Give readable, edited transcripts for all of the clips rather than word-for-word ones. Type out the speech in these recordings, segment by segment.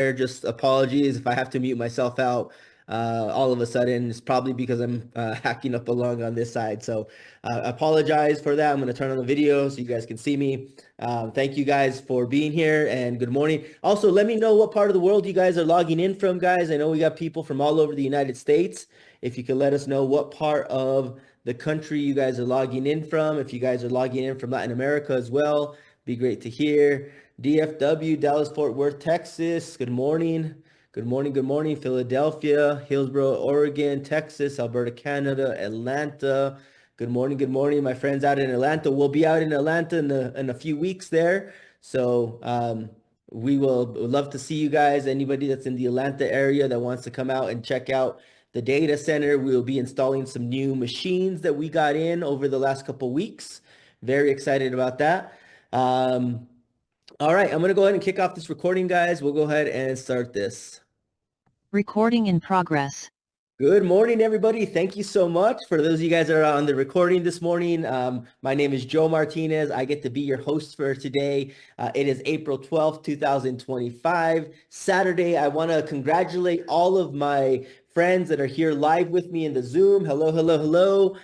Just apologies if I have to mute myself out all of a sudden. It's probably because I'm hacking up a lung on this side. So apologize for that. I'm going to turn on the video so you guys can see me. Thank you guys for being here and good morning. Also, let me know what part of the world you guys are logging in from, guys. I know we got people from all over the United States. If you could let us know what part of the country you guys are logging in from. If you guys are logging in from Latin America as well, be great to hear. DFW, Dallas, Fort Worth, Texas. Good morning. Good morning. Good morning. Philadelphia, Hillsboro, Oregon, Texas, Alberta, Canada, Atlanta. Good morning. Good morning, my friends out in Atlanta. We'll be out in Atlanta in a few weeks there. So we would love to see you guys. Anybody that's in the Atlanta area that wants to come out and check out the data center, we will be installing some new machines that we got in over the last couple weeks. Very excited about that. All right, I'm going to go ahead and kick off this recording, guys. We'll go ahead and start this. Recording in progress. Good morning, everybody. Thank you so much. For those of you guys that are on the recording this morning, my name is Joe Martinez. I get to be your host for today. It is April 12th, 2025, Saturday. I want to congratulate all of my friends that are here live with me in the Zoom. Hello, hello, hello.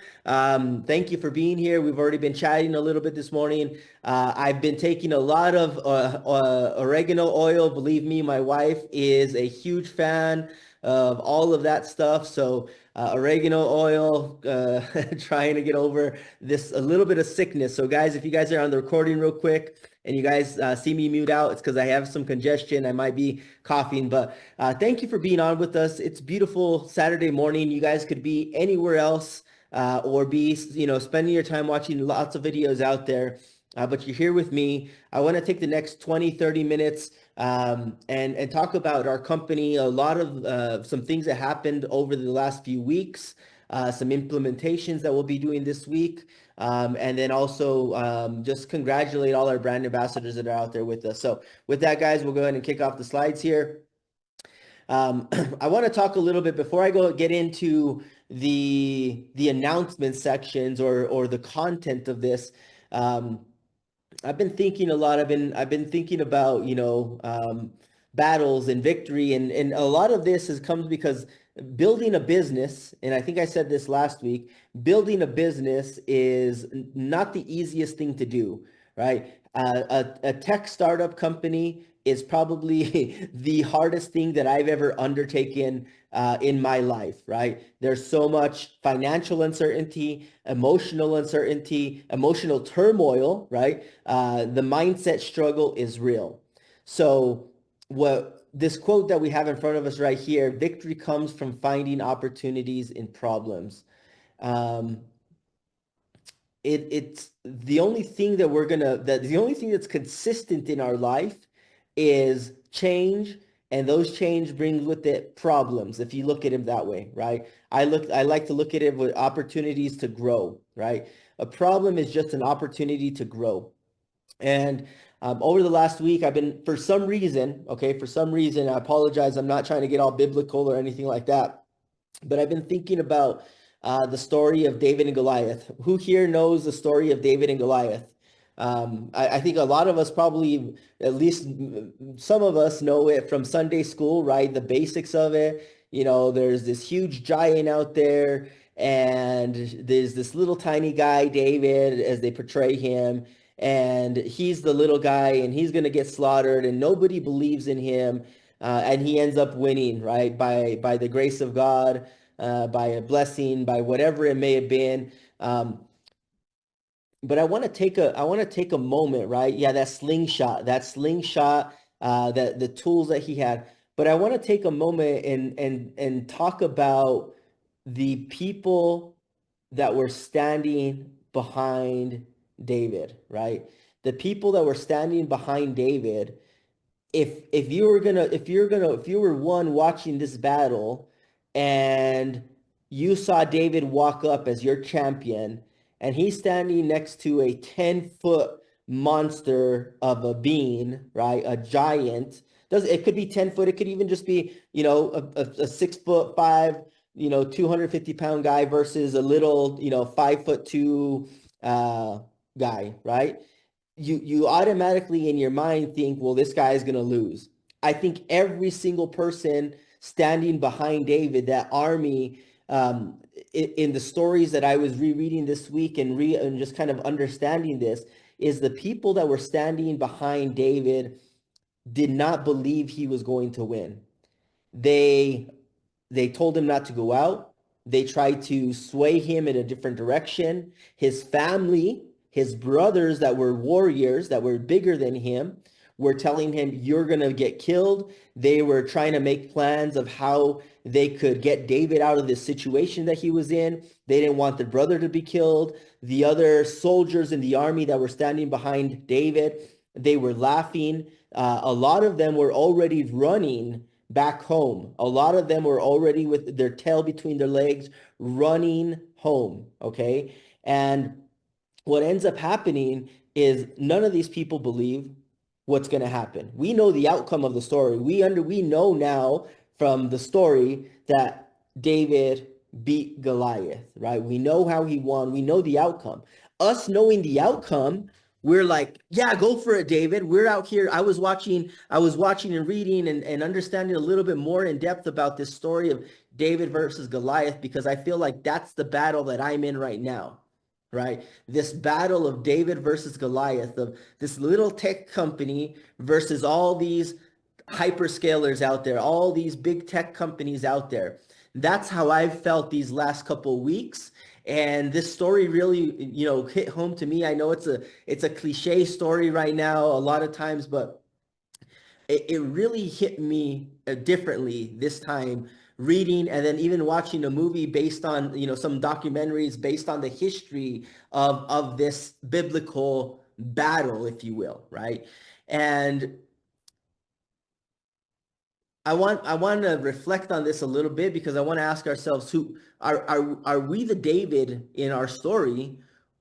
Thank you for being here. We've already been chatting a little bit this morning. I've been taking a lot of oregano oil. Believe me, my wife is a huge fan of all of that stuff. So oregano oil, trying to get over this, a little bit of sickness. So guys, if you guys are on the recording real quick and you guys see me mute out, it's because I have some congestion. I might be coughing, but thank you for being on with us. It's beautiful Saturday morning. You guys could be anywhere else or be, spending your time watching lots of videos out there. But you're here with me. I want to take the next 20, 30 minutes and talk about our company, a lot of some things that happened over the last few weeks, some implementations that we'll be doing this week, and then also just congratulate all our brand ambassadors that are out there with us. So with that, guys, we'll go ahead and kick off the slides here. I want to talk a little bit before I get into the announcement sections or the content of this. I've been thinking a lot. I've been thinking about, battles and victory. And a lot of this comes because building a business, and I think I said this last week, building a business is not the easiest thing to do, right? A tech startup company is probably the hardest thing that I've ever undertaken in my life, right? There's so much financial uncertainty, emotional turmoil, right? The mindset struggle is real. So what this quote that we have in front of us right here, victory comes from finding opportunities in problems. It's the only thing the only thing that's consistent in our life is change, and those change brings with it problems, if you look at it that way, right? I like to look at it with opportunities to grow, right? A problem is just an opportunity to grow. And over the last week, I've been, for some reason, I apologize, I'm not trying to get all biblical or anything like that, but I've been thinking about the story of David and Goliath. Who here knows the story of David and Goliath? I think a lot of us probably, at least some of us, know it from Sunday school, right? The basics of it. There's this huge giant out there, and there's this little tiny guy, David, as they portray him, and he's the little guy, and he's going to get slaughtered, and nobody believes in him, and he ends up winning, right? By the grace of God, by a blessing, by whatever it may have been. But I want to take a moment, right? Yeah, that slingshot, the tools that he had. But I want to take a moment and talk about the people that were standing behind David, right? The people that were standing behind David. If you were one watching this battle and you saw David walk up as your champion, and he's standing next to a 10-foot monster of a being, right? A giant. It could be 10 foot. It could even just be, a 6'5", 250-pound guy versus a little, 5'2" guy, right? You automatically in your mind think, well, this guy is going to lose. I think every single person standing behind David, that army, in the stories that I was rereading this week and just kind of understanding this, is the people that were standing behind David did not believe he was going to win. They they told him not to go out. They tried to sway him in a different direction. His family, his brothers that were warriors, that were bigger than him, were telling him, you're going to get killed. They were trying to make plans of how they could get David out of this situation that he was in. They didn't want the brother to be killed. The other soldiers in the army that were standing behind David, they were laughing. A lot of them were already running back home. A lot of them were already with their tail between their legs, running home, okay? And what ends up happening is none of these people believe what's going to happen. We know the outcome of the story. We know now from the story that David beat Goliath, right? We know how he won. We know the outcome. Us knowing the outcome, we're like, yeah, go for it, David. We're out here. I was watching and reading and understanding a little bit more in depth about this story of David versus Goliath, because I feel like that's the battle that I'm in right now, right? This battle of David versus Goliath, of this little tech company versus all these hyperscalers out there, all these big tech companies out there. That's how I've felt these last couple of weeks. And this story really, hit home to me. I know it's a cliche story right now a lot of times, but it really hit me differently this time, reading and then even watching a movie based on, some documentaries based on the history of this biblical battle, if you will, right? And I want to reflect on this a little bit, because I want to ask ourselves, who are we the David in our story,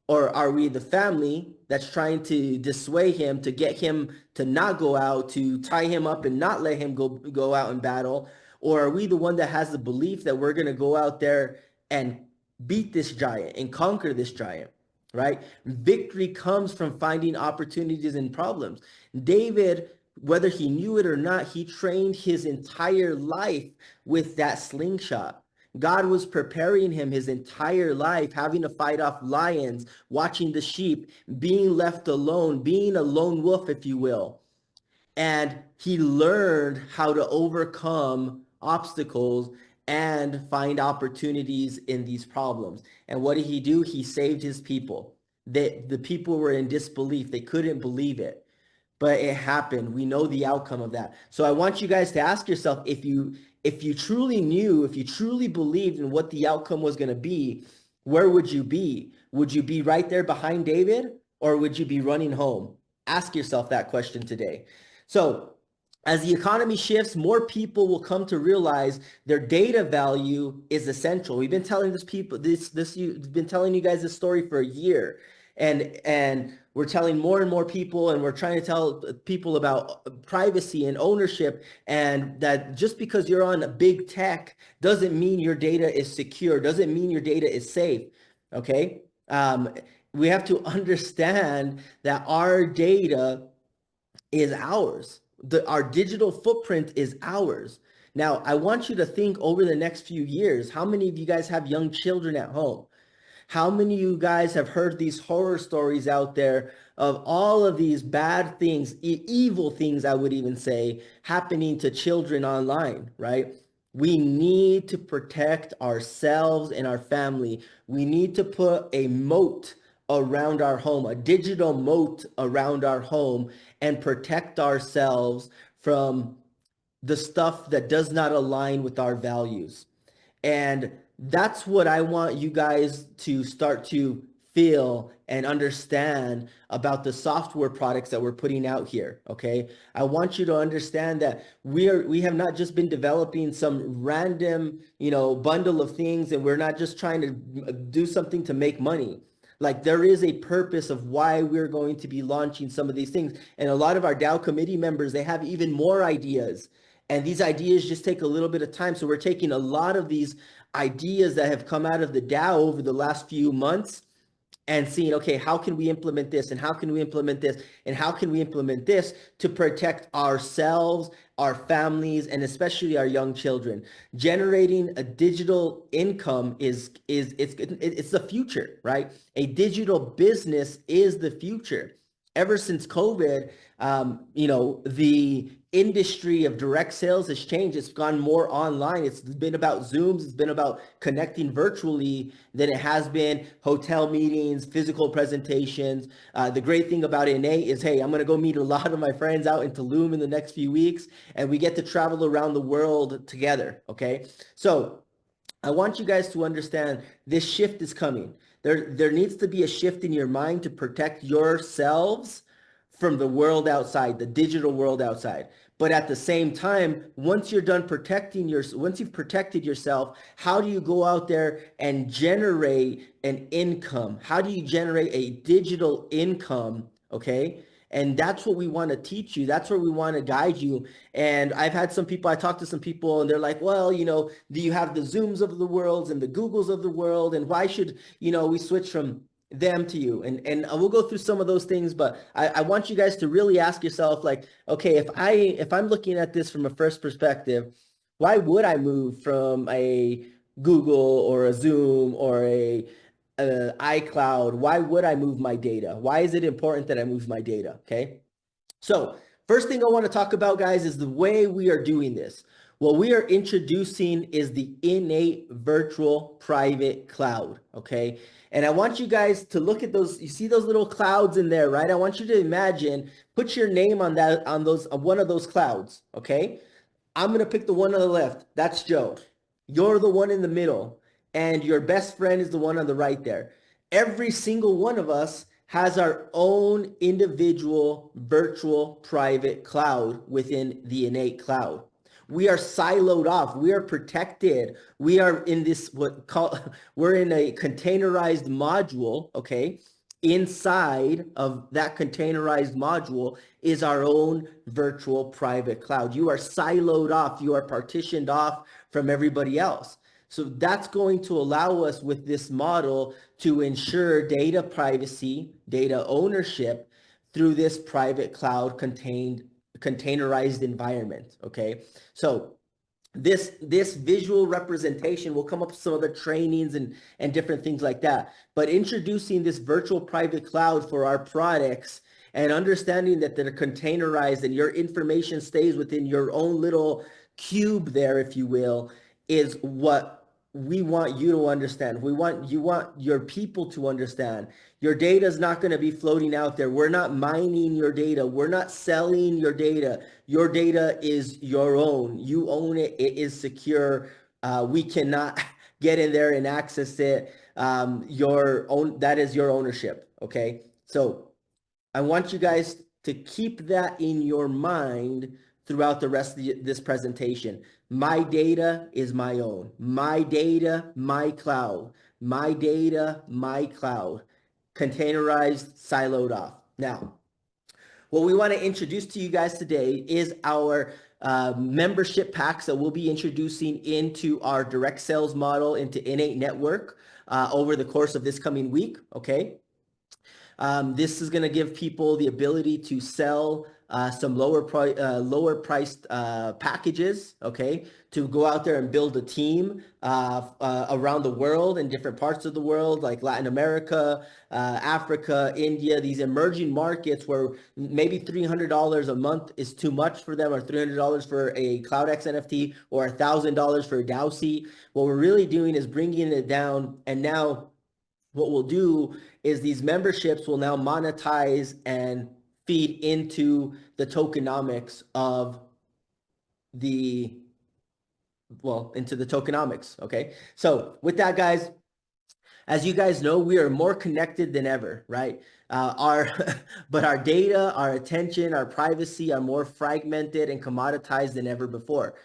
or are we the family that's trying to dissuade him, to get him to not go out, to tie him up and not let him go out in battle? Or are we the one that has the belief that we're going to go out there and beat this giant and conquer this giant, right? Victory comes from finding opportunities and problems. David, whether he knew it or not, he trained his entire life with that slingshot. God was preparing him his entire life, having to fight off lions, watching the sheep, being left alone, being a lone wolf, if you will. And he learned how to overcome obstacles and find opportunities in these problems. And what did he do? He saved his people. The people were in disbelief. They couldn't believe it, but it happened. We know the outcome of that. So I want you guys to ask yourself, if you truly knew, if you truly believed in what the outcome was going to be, where would you be? Would you be right there behind David, or would you be running home? Ask yourself that question today. So as the economy shifts, more people will come to realize their data value is essential. We've been telling been telling you guys this story for a year, and we're telling more and more people, and we're trying to tell people about privacy and ownership, and that just because you're on a big tech doesn't mean your data is secure, doesn't mean your data is safe. Okay, we have to understand that our data is ours. Our digital footprint is ours. Now, I want you to think over the next few years, how many of you guys have young children at home? How many of you guys have heard these horror stories out there of all of these bad things, evil things, I would even say, happening to children online, right? We need to protect ourselves and our family. We need to put a moat around our home, a digital moat around our home, and protect ourselves from the stuff that does not align with our values. And that's what I want you guys to start to feel and understand about the software products that we're putting out here, okay? I want you to understand that we have not just been developing some random, bundle of things, and we're not just trying to do something to make money. Like, there is a purpose of why we're going to be launching some of these things. And a lot of our DAO committee members, they have even more ideas. And these ideas just take a little bit of time. So we're taking a lot of these ideas that have come out of the DAO over the last few months and seeing, okay, how can we implement this, and how can we implement this, and how can we implement this to protect ourselves, our families, and especially our young children. Generating a digital income it's the future, right? A digital business is the future. Ever since COVID, the industry of direct sales has changed. It's gone more online. It's been about Zooms. It's been about connecting virtually than it has been hotel meetings, physical presentations. The great thing about iN8 is, hey, I'm going to go meet a lot of my friends out in Tulum in the next few weeks, and we get to travel around the world together, okay? So I want you guys to understand this shift is coming. There needs to be a shift in your mind to protect yourselves from the world outside, the digital world outside. But at the same time, once you're done once you've protected yourself, how do you go out there and generate an income? How do you generate a digital income? Okay. And that's what we want to teach you. That's where we want to guide you. And I talked to some people and they're like, well, do you have the Zooms of the world and the Googles of the world? And why should, we switch from them to you? And we'll go through some of those things, but I want you guys to really ask yourself, like, okay, if I'm looking at this from a first perspective, why would I move from a Google or a Zoom or a iCloud? Why would I move my data? Why is it important that I move my data? Okay. So first thing I want to talk about, guys, is the way we are doing this. What we are introducing is the iN8 virtual private cloud. Okay. And I want you guys to look at those. You see those little clouds in there, right? I want you to imagine, put your name on one of those clouds. Okay. I'm going to pick the one on the left. That's Joe. You're the one in the middle. And your best friend is the one on the right there. Every single one of us has our own individual virtual private cloud within the iN8 cloud. We are siloed off. We are protected. We are in we're in a containerized module, okay? Inside of that containerized module is our own virtual private cloud. You are siloed off. You are partitioned off from everybody else. So that's going to allow us with this model to ensure data privacy, data ownership through this private cloud containerized environment, okay? So this visual representation will come up with some other trainings and different things like that. But introducing this virtual private cloud for our products and understanding that they're containerized and your information stays within your own little cube there, if you will, is what we want you to understand. You want your people to understand. Your data is not going to be floating out there. We're not mining your data. We're not selling your data. Your data is your own. You own it. It is secure. We cannot get in there and access it. That is your ownership. Okay. So I want you guys to keep that in your mind throughout the rest of this presentation. My data is my own. My data, my cloud. My data, my cloud. Containerized, siloed off. Now, what we want to introduce to you guys today is our membership packs that we'll be introducing into our direct sales model into iN8 network over the course of this coming week, okay? This is going to give people the ability to sell some lower priced packages, okay, to go out there and build a team around the world in different parts of the world, like Latin America, Africa, India, these emerging markets where maybe $300 a month is too much for them, or $300 for a CloudX NFT, or $1,000 for a DAOC. What we're really doing is bringing it down, and now what we'll do is these memberships will now monetize and feed into the tokenomics into the tokenomics, okay? So with that, guys, as you guys know, we are more connected than ever, right? But our data, our attention, our privacy are more fragmented and commoditized than ever before.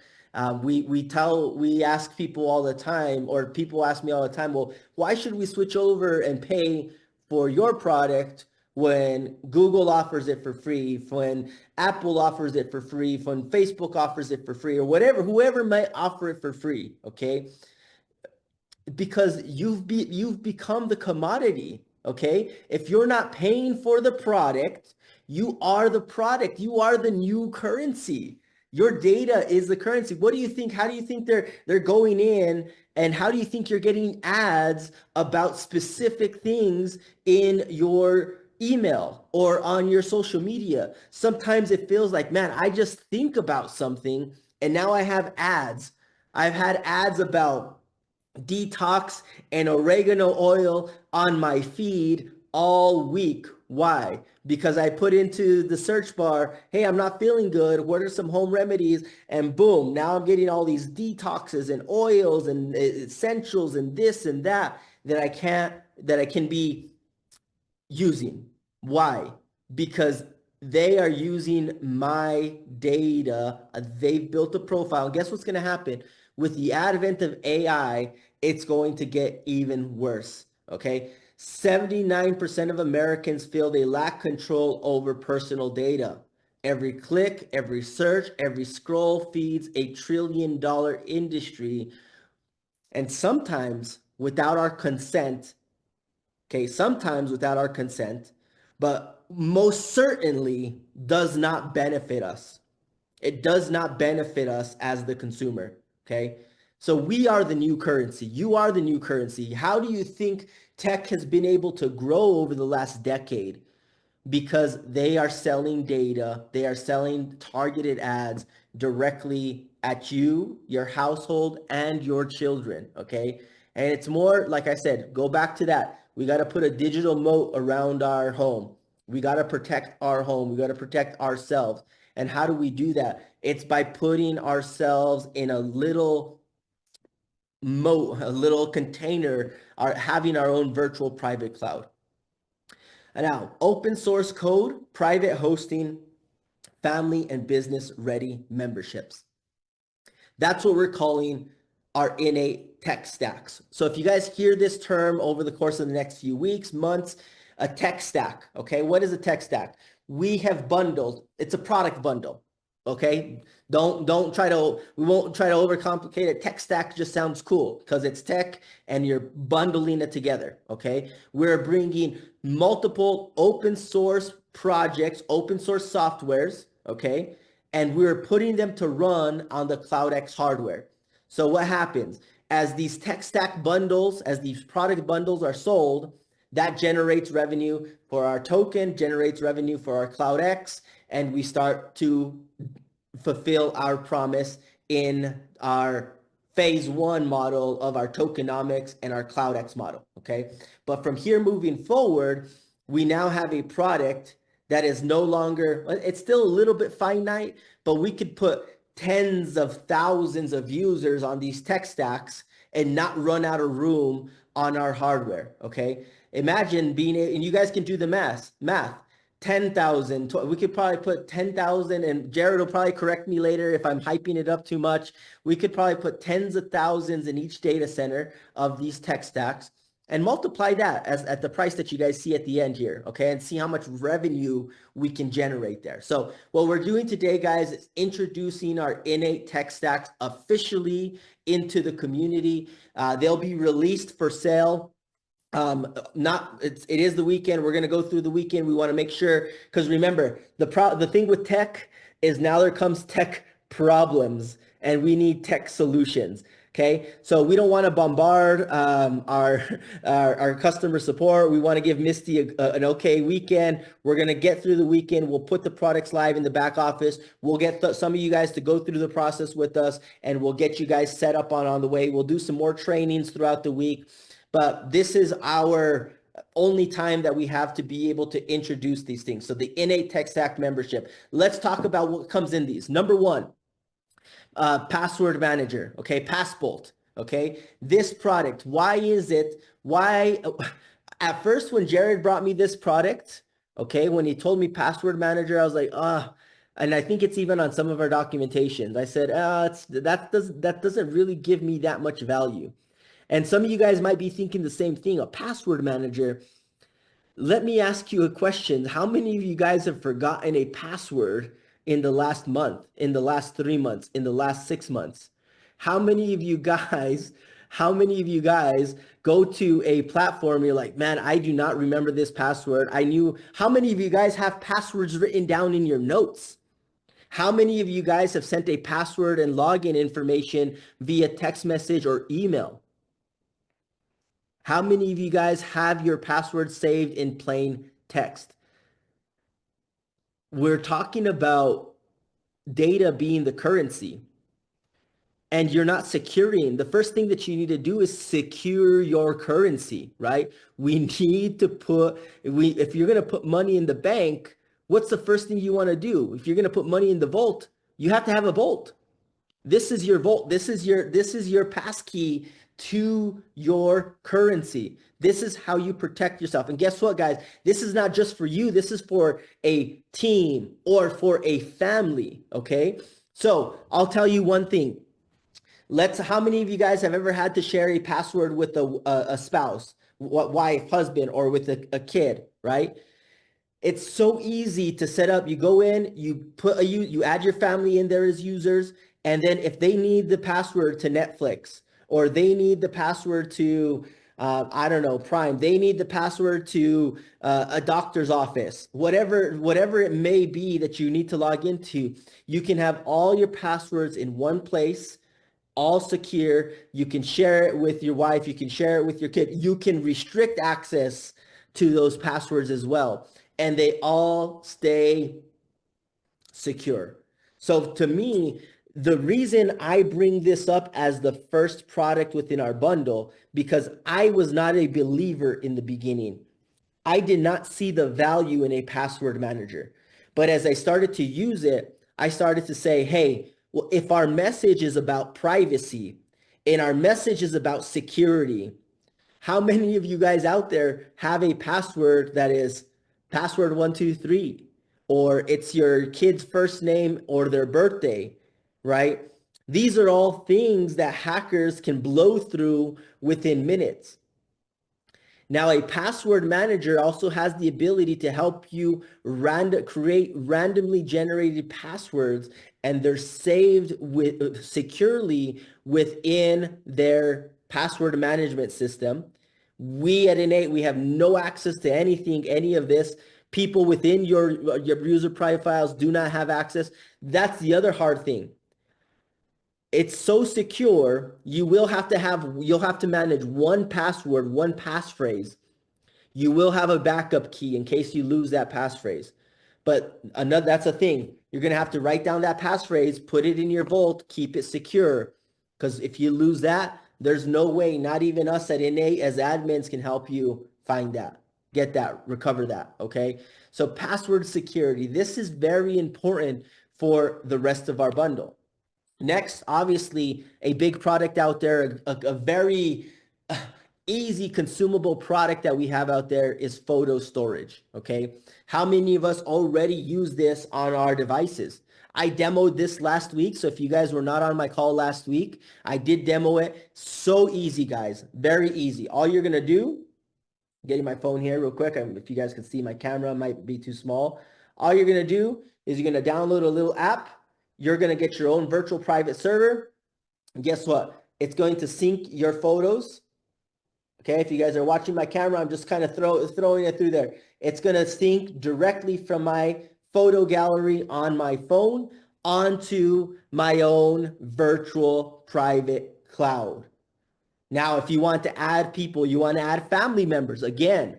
We ask people all the time, or people ask me all the time, well, why should we switch over and pay for your product when Google offers it for free, when Apple offers it for free, when Facebook offers it for free, or whoever might offer it for free, okay? Because you've become the commodity, okay? If you're not paying for the product, you are the product. You are the new currency. Your data is the currency. What do you think? How do you think they're going in, and how do you think you're getting ads about specific things in your email or on your social media? Sometimes it feels like, man, I just think about something and now I have ads. I've had ads about detox and oregano oil on my feed all week. Why? Because I put into the search bar, hey, I'm not feeling good. What are some home remedies? And boom, now I'm getting all these detoxes and oils and essentials and this and that that I can be using. Why? Because they are using my data. They've built a profile. And guess what's going to happen? With the advent of AI, it's going to get even worse. Okay. 79% of Americans feel they lack control over personal data. Every click, every search, every scroll feeds a $1 trillion industry. And sometimes without our consent, okay, sometimes without our consent, but most certainly does not benefit us. It does not benefit us as the consumer, okay? So we are the new currency. You are the new currency. How do you think tech has been able to grow over the last decade? Because they are selling data, they are selling targeted ads directly at you, your household, and your children, okay? And it's more, like I said, go back to that. We got to put a digital moat around our home. We got to protect our home. We got to protect ourselves. And how do we do that? It's by putting ourselves in a little moat, a little container, having our own virtual private cloud. And now, open source code, private hosting, family and business ready memberships. That's what we're calling our iN8 tech stacks. So if you guys hear this term over the course of the next few weeks, months, a tech stack, okay? What is a tech stack? We have bundled, it's a product bundle, okay? We won't try to overcomplicate it. Tech stack just sounds cool because it's tech and you're bundling it together, okay? We're bringing multiple open source projects, open source softwares, okay? And we're putting them to run on the CloudX hardware. So what happens? As these tech stack bundles, as these product bundles are sold, that generates revenue for our token, generates revenue for our CloudX, and we start to fulfill our promise in our phase one model of our tokenomics and our CloudX model, okay? But from here moving forward, we now have a product that is no longer, it's still a little bit finite, but we could put tens of thousands of users on these tech stacks and not run out of room on our hardware, okay? Imagine being, and you guys can do the math, 10,000, we could probably put 10,000, and Jared will probably correct me later if I'm hyping it up too much. We could probably put tens of thousands in each data center of these tech stacks and multiply that at the price that you guys see at the end here, okay? And see how much revenue we can generate there. So what we're doing today, guys, is introducing our iN8 tech stacks officially into the community. They'll be released for sale. It is the weekend. We're going to go through the weekend. We want to make sure, because remember, the thing with tech is now there comes tech problems and we need tech solutions. Okay, so we don't want to bombard our customer support. We want to give Misty an okay weekend. We're going to get through the weekend. We'll put the products live in the back office. We'll get some of you guys to go through the process with us, and we'll get you guys set up on the way. We'll do some more trainings throughout the week. But this is our only time that we have to be able to introduce these things. So the iN8 Tech Stack membership. Let's talk about what comes in these. Number one, password manager, okay, Passbolt, okay. This product, at first when Jared brought me this product, okay, when he told me password manager, I was like, and I think it's even on some of our documentations. I said, that doesn't really give me that much value. And some of you guys might be thinking the same thing, a password manager. Let me ask you a question. How many of you guys have forgotten a password in the last month, in the last 3 months, in the last 6 months? How many of you guys go to a platform, you're like, man, I do not remember this password. How many of you guys have passwords written down in your notes? How many of you guys have sent a password and login information via text message or email? How many of you guys have your password saved in plain text? We're talking about data being the currency, and you're not securing. The first thing that you need to do is secure your currency, right? We need to if you're going to put money in the bank, what's the first thing you want to do? If you're going to put money in the vault, you have to have a vault. This is your vault. This is your passkey to your currency. This is how you protect yourself. And guess what, guys? This is not just for you. This is for a team or for a family, okay? So I'll tell you one thing. How many of you guys have ever had to share a password with a spouse, wife, husband, or with a kid, right? It's so easy to set up. You go in, you add your family in there as users, and then if they need the password to Netflix, or they need the password to, I don't know, Prime, they need the password to a doctor's office, whatever it may be that you need to log into, you can have all your passwords in one place, all secure. You can share it with your wife. You can share it with your kid. You can restrict access to those passwords as well. And they all stay secure. So to me, the reason I bring this up as the first product within our bundle, because I was not a believer in the beginning. I did not see the value in a password manager. But as I started to use it, I started to say, hey, well, if our message is about privacy and our message is about security, how many of you guys out there have a password that is password 123, or it's your kid's first name or their birthday, right? These are all things that hackers can blow through within minutes. Now, a password manager also has the ability to help you create randomly generated passwords, and they're saved securely within their password management system. We at iN8, we have no access to anything, any of this. People within your user profiles do not have access. That's the other hard thing. It's so secure, you'll have to manage one password, one passphrase. You will have a backup key in case you lose that passphrase. But that's a thing. You're going to have to write down that passphrase, put it in your vault, keep it secure. Because if you lose that, there's no way, not even us at iN8 as admins can help you find that, get that, recover that, okay? So password security, this is very important for the rest of our bundle. Next, obviously, a big product out there, a very easy consumable product that we have out there is photo storage, okay? How many of us already use this on our devices? I demoed this last week, so if you guys were not on my call last week, I did demo it. So easy, guys, very easy. All you're gonna do, getting my phone here real quick, if you guys can see my camera, might be too small. All you're gonna do is you're gonna download a little app. You're going to get your own virtual private server. And guess what? It's going to sync your photos. Okay, if you guys are watching my camera, I'm just kind of throwing it through there. It's going to sync directly from my photo gallery on my phone onto my own virtual private cloud. Now, if you want to add people, you want to add family members, again,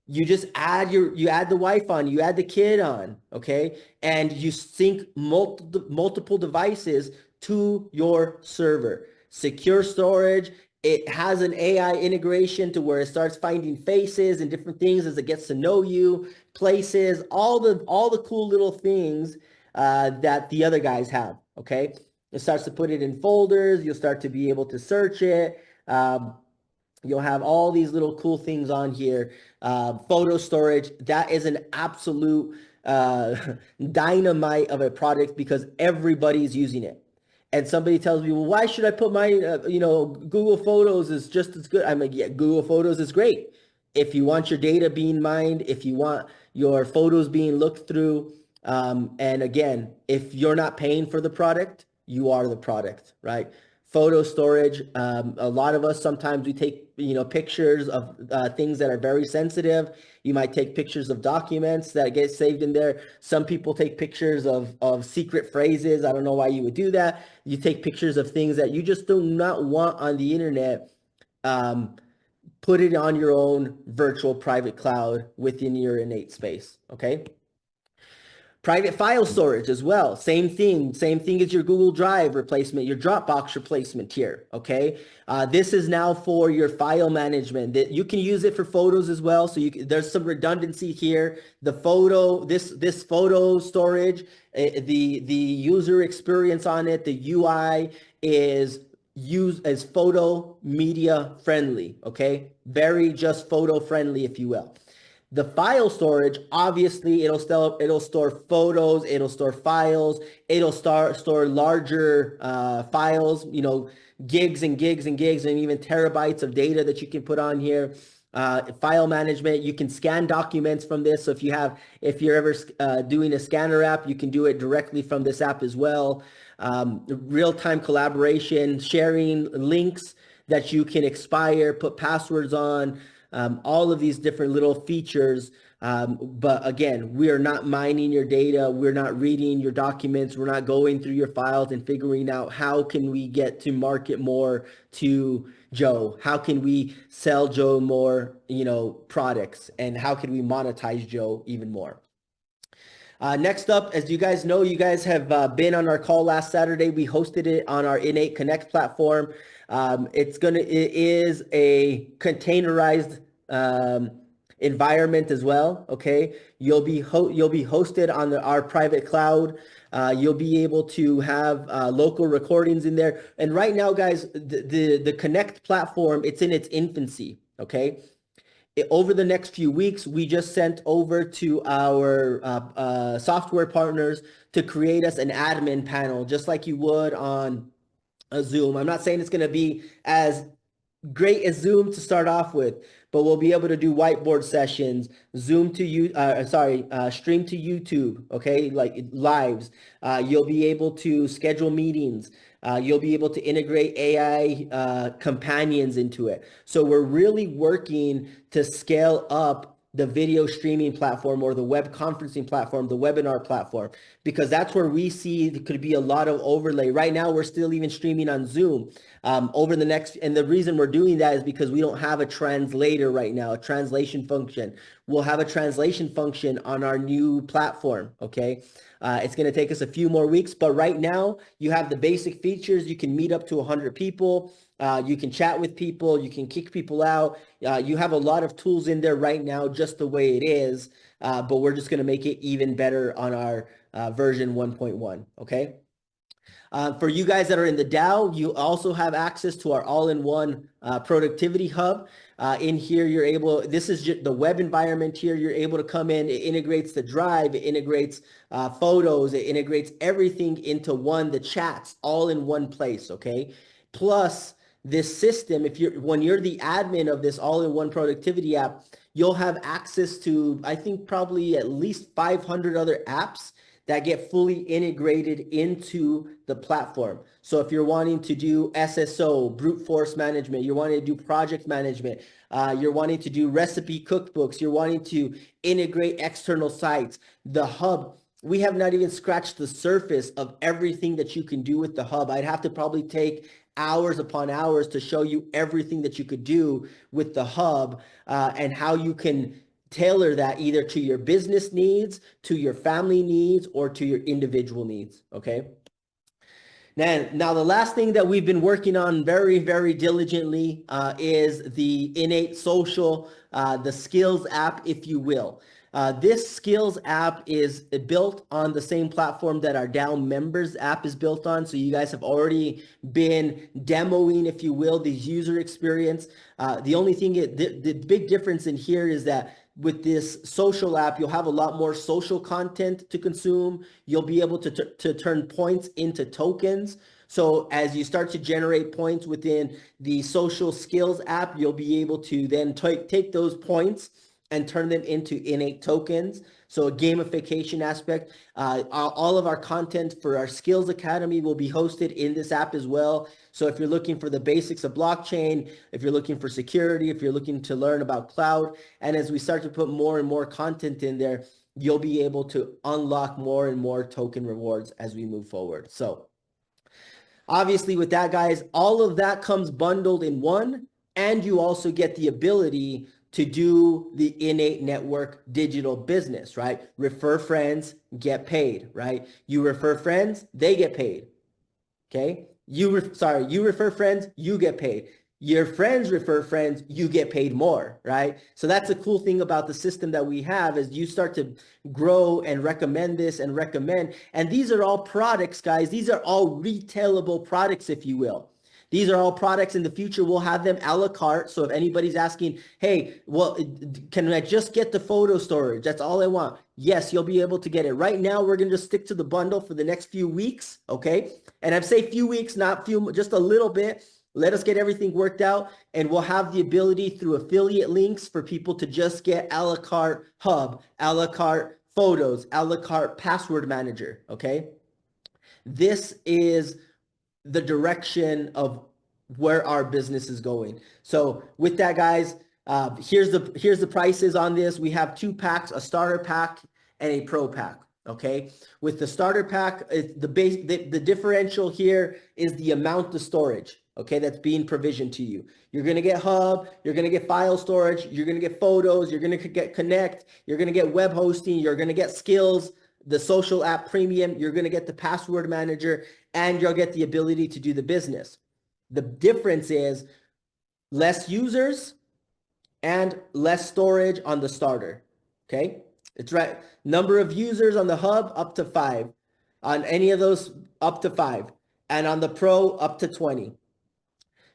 you just add the wife on, you add the kid on, okay? And you sync multiple devices to your server. Secure storage. It has an AI integration to where it starts finding faces and different things as it gets to know you, places, all the cool little things that the other guys have, okay? It starts to put it in folders. You'll start to be able to search it. You'll have all these little cool things on here. Photo storage, that is an absolute dynamite of a product because everybody's using it. And somebody tells me, well, why should I put my, Google Photos is just as good. I'm like, yeah, Google Photos is great. If you want your data being mined, if you want your photos being looked through, and again, if you're not paying for the product, you are the product, right? photo storage. A lot of us, sometimes we take, pictures of things that are very sensitive. You might take pictures of documents that get saved in there. Some people take pictures of secret phrases. I don't know why you would do that. You take pictures of things that you just do not want on the internet. Put it on your own virtual private cloud within your iN8 space, okay? Private file storage as well. Same thing as your Google Drive replacement, your Dropbox replacement here, okay? This is now for your file management. That you can use it for photos as well. So there's some redundancy here. The photo, this photo storage, the user experience on it, the UI is used as photo media friendly, okay? Very just photo friendly, if you will. The file storage, obviously, it'll store photos, it'll store files, it'll store larger files, gigs and gigs and gigs, and even terabytes of data that you can put on here. File management, you can scan documents from this. So if you're ever doing a scanner app, you can do it directly from this app as well. Real-time collaboration, sharing links that you can expire, put passwords on. All of these different little features. But again, we are not mining your data. We're not reading your documents. We're not going through your files and figuring out how can we get to market more to Joe? How can we sell Joe more, products? And how can we monetize Joe even more? Next up, as you guys know, you guys have been on our call last Saturday. We hosted it on our iN8 Connect platform. It is a containerized environment as well. Okay, you'll be hosted on our private cloud. You'll be able to have local recordings in there. And right now, guys, the Connect platform, it's in its infancy. Okay. Over the next few weeks, we just sent over to our software partners to create us an admin panel, just like you would on a Zoom. I'm not saying it's going to be as great as Zoom to start off with, but we'll be able to do whiteboard sessions, stream to YouTube, okay, like lives. You'll be able to schedule meetings. You'll be able to integrate AI companions into it. So we're really working to scale up the video streaming platform or the web conferencing platform, the webinar platform, because that's where we see there could be a lot of overlay. Right now, we're still even streaming on Zoom. And the reason we're doing that is because we don't have a translator right now, a translation function. We'll have a translation function on our new platform, okay? It's going to take us a few more weeks, but right now you have the basic features. You can meet up to 100 people. You can chat with people. You can kick people out. You have a lot of tools in there right now, just the way it is, but we're just going to make it even better on our version 1.1, okay? For you guys that are in the DAO, you also have access to our all-in-one productivity hub. In here, this is just the web environment here. You're able to come in. It integrates the drive. It integrates photos. It integrates everything into the chats, all in one place, okay? Plus, this system, when you're the admin of this all-in-one productivity app, you'll have access to, I think, probably at least 500 other apps that get fully integrated into the platform. So if you're wanting to do SSO, brute force management, you're wanting to do project management, you're wanting to do recipe cookbooks, you're wanting to integrate external sites, the hub, we have not even scratched the surface of everything that you can do with the hub. I'd have to probably take hours upon hours to show you everything that you could do with the hub and how you can tailor that either to your business needs, to your family needs, or to your individual needs, okay? Now the last thing that we've been working on very, very diligently is the iN8 Social, the Skills app, if you will. This Skills app is built on the same platform that our DAO members app is built on. So you guys have already been demoing, if you will, the user experience. The only thing, the big difference in here is that with this social app, you'll have a lot more social content to consume. You'll be able to turn points into tokens. So as you start to generate points within the social skills app, you'll be able to then take those points and turn them into iN8 tokens. So a gamification aspect. All of our content for our Skills Academy will be hosted in this app as well. So if you're looking for the basics of blockchain, if you're looking for security, if you're looking to learn about cloud, and as we start to put more and more content in there, you'll be able to unlock more and more token rewards as we move forward. So obviously with that, guys, all of that comes bundled in one, and you also get the ability to do the iN8 network digital business, right? Refer friends, get paid, right? You refer friends, they get paid, okay? You refer friends, you get paid. Your friends refer friends, you get paid more, right? So that's a cool thing about the system that we have is you start to grow and recommend this and recommend. And these are all products, guys. These are all retailable products, if you will. These are all products in the future. We'll have them a la carte. So if anybody's asking, hey, well, can I just get the photo storage? That's all I want. Yes, you'll be able to get it. Right now, we're going to just stick to the bundle for the next few weeks, okay? And I've say few weeks, not few, just a little bit. Let us get everything worked out, and we'll have the ability through affiliate links for people to just get a la carte hub, a la carte photos, a la carte password manager, okay? This is the direction of where our business is going. So with that, guys, here's the prices on this. We have 2 packs, a starter pack and a pro pack. Okay, with the starter pack, the differential here is the amount of storage, okay, that's being provisioned to you. You're going to get hub, you're going to get file storage, you're going to get photos, you're going to get connect, you're going to get web hosting, you're going to get skills, the social app premium, you're going to get the password manager, and you'll get the ability to do the business. The difference is less users and less storage on the starter. Okay, it's right. Number of users on the hub up to 5, on any of those up to 5, and on the pro up to 20.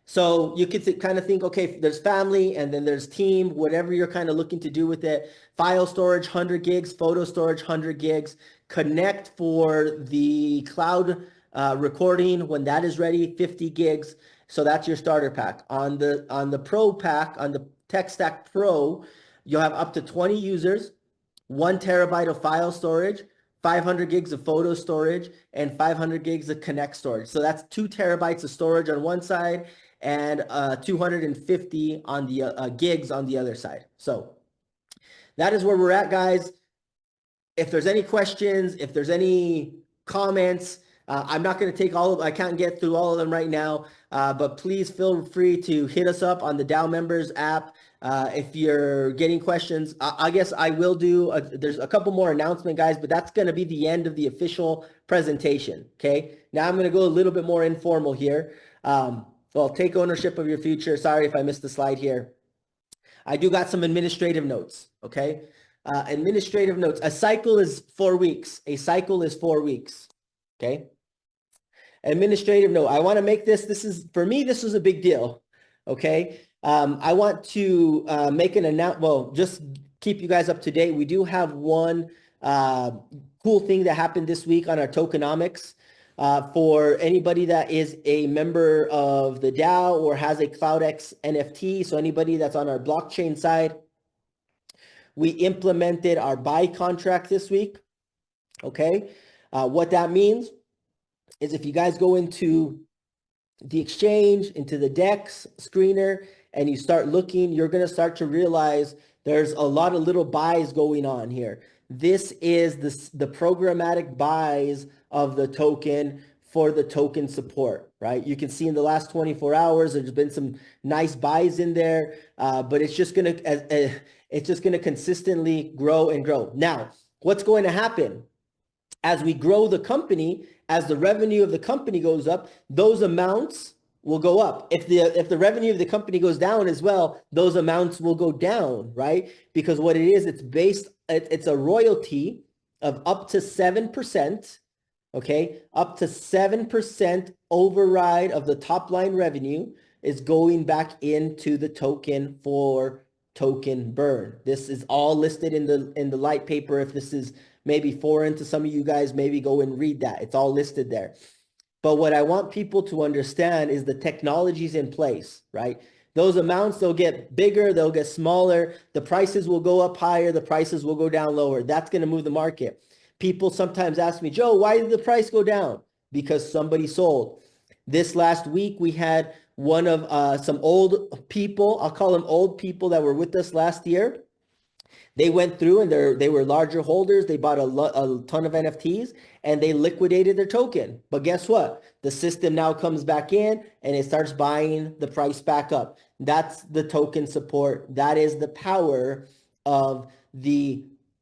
So you could kind of think, okay, there's family and then there's team, whatever you're kind of looking to do with it. File storage, 100 gigs, photo storage, 100 gigs. Connect for the cloud recording when that is ready, 50 gigs. So that's your starter pack. On the pro pack, on the Tech Stack Pro, you'll have up to 20 users, 1 terabyte of file storage, 500 gigs of photo storage, and 500 gigs of Connect storage. So that's 2 terabytes of storage on one side and 250 on the gigs on the other side. So that is where we're at, guys. If there's any questions, if there's any comments, I'm not going to take all of, I can't get through all of them right now, but please feel free to hit us up on the DAO members app. If you're getting questions, I guess I will do, there's a couple more announcements, guys, but that's going to be the end of the official presentation. Okay. Now I'm going to go a little bit more informal here. Well, take ownership of your future. Sorry if I missed the slide here. I do got some administrative notes. Okay. Administrative notes. A cycle is 4 weeks. A cycle is 4 weeks. Okay. Administrative note. I want to make this is, for me, this was a big deal. Okay. I want to make an announcement. Well, just keep you guys up to date. We do have one cool thing that happened this week on our tokenomics. For anybody that is a member of the DAO or has a CloudX NFT, so anybody that's on our blockchain side, we implemented our buy contract this week. Okay. What that means is if you guys go into the exchange, into the DEX screener, and you start looking, you're going to start to realize there's a lot of little buys going on here. This is the programmatic buys of the token for the token support, right? You can see in the last 24 hours, there's been some nice buys in there, but it's just going to consistently grow and grow. Now, what's going to happen? As we grow the company, as the revenue of the company goes up, those amounts will go up. If the revenue of the company goes down as well, those amounts will go down, right? Because what it is, it's a royalty of up to 7%, okay? Up to 7% override of the top line revenue is going back into the token for token burn. This is all listed in the light paper. If this is maybe foreign to some of you guys, maybe go and read that. It's all listed there. But what I want people to understand is the technology's in place, right? those amounts, they'll get bigger, they'll get smaller. The prices will go up higher, the prices will go down lower. That's going to move the market. People sometimes ask me, Joe, why did the price go down? Because somebody sold. This last week, we had one of some old people, I'll call them old people that were with us last year. They went through and they were larger holders. They bought a ton of NFTs and they liquidated their token. But guess what? The system now comes back in and it starts buying the price back up. That's the token support. That is the power of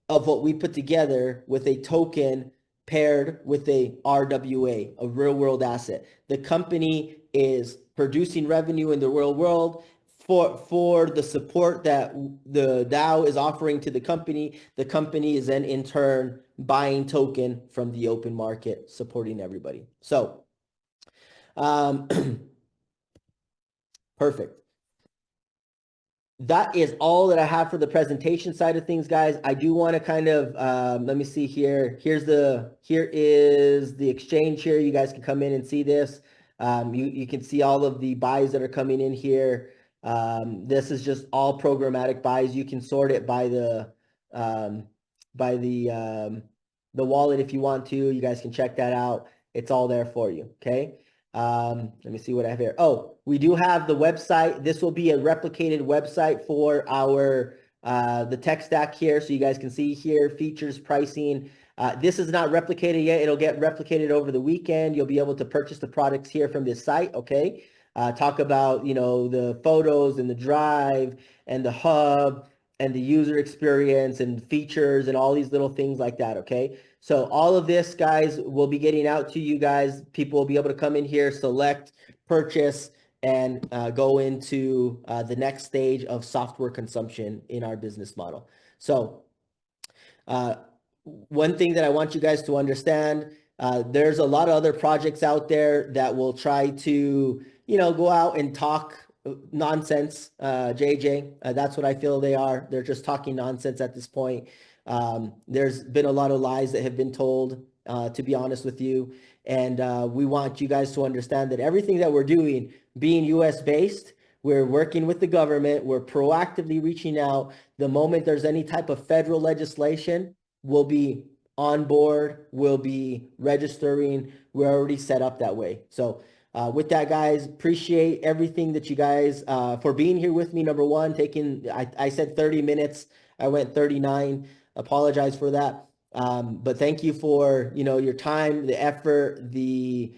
what we put together with a token paired with a RWA, a real world asset. The company is producing revenue in the real world for the support that the DAO is offering to the company. The company is then in turn buying token from the open market, supporting everybody. So, perfect. That is all that I have for the presentation side of things, guys. I do want to kind of, let me see here. Here is the exchange here. You guys can come in and see this. You can see all of the buys that are coming in here. This is just all programmatic buys. You can sort it by the wallet if you want to. You guys can check that out. It's all there for you. Okay. Let me see what I have here. Oh, we do have the website. This will be a replicated website for our the tech stack here. So you guys can see here features, pricing. This is not replicated yet. It'll get replicated over the weekend. You'll be able to purchase the products here from this site. Okay. Talk about, you know, the photos and the drive and the hub and the user experience and features and all these little things like that. Okay. So all of this, guys, will be getting out to you guys. People will be able to come in here, select, purchase, and go into the next stage of software consumption in our business model. So one thing that I want you guys to understand, there's a lot of other projects out there that will try to, you know, go out and talk nonsense, JJ. That's what I feel they are. They're just talking nonsense at this point. There's been a lot of lies that have been told, to be honest with you. And we want you guys to understand that everything that we're doing, being US based, we're working with the government, we're proactively reaching out. The moment there's any type of federal legislation, we'll be on board, we'll be registering. We're already set up that way. So with that, guys, appreciate everything that you guys, for being here with me. Number one, I said 30 minutes. I went 39. Apologize for that. But thank you for, you know, your time, the effort, the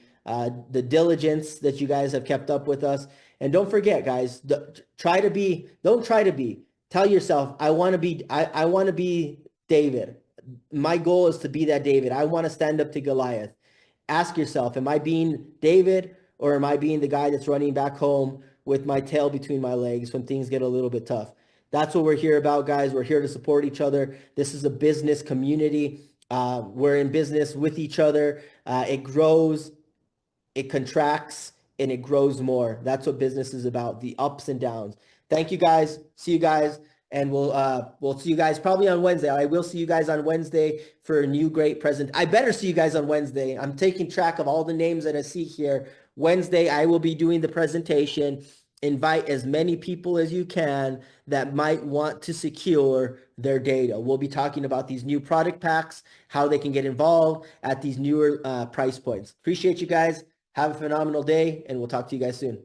diligence that you guys have kept up with us. And don't forget, guys, don't try to be, tell yourself, I want to be David. My goal is to be that David. I want to stand up to Goliath. Ask yourself, am I being David or am I being the guy that's running back home with my tail between my legs when things get a little bit tough? That's what we're here about, guys. We're here to support each other. This is a business community. We're in business with each other. It grows, it contracts, and it grows more. That's what business is about, the ups and downs. Thank you, guys. See you guys. And we'll see you guys probably on Wednesday. I will see you guys on Wednesday for a new great present. I better see you guys on Wednesday. I'm taking track of all the names that I see here. Wednesday, I will be doing the presentation. Invite as many people as you can that might want to secure their data. We'll be talking about these new product packs, how they can get involved at these newer price points. Appreciate you guys. Have a phenomenal day, and we'll talk to you guys soon.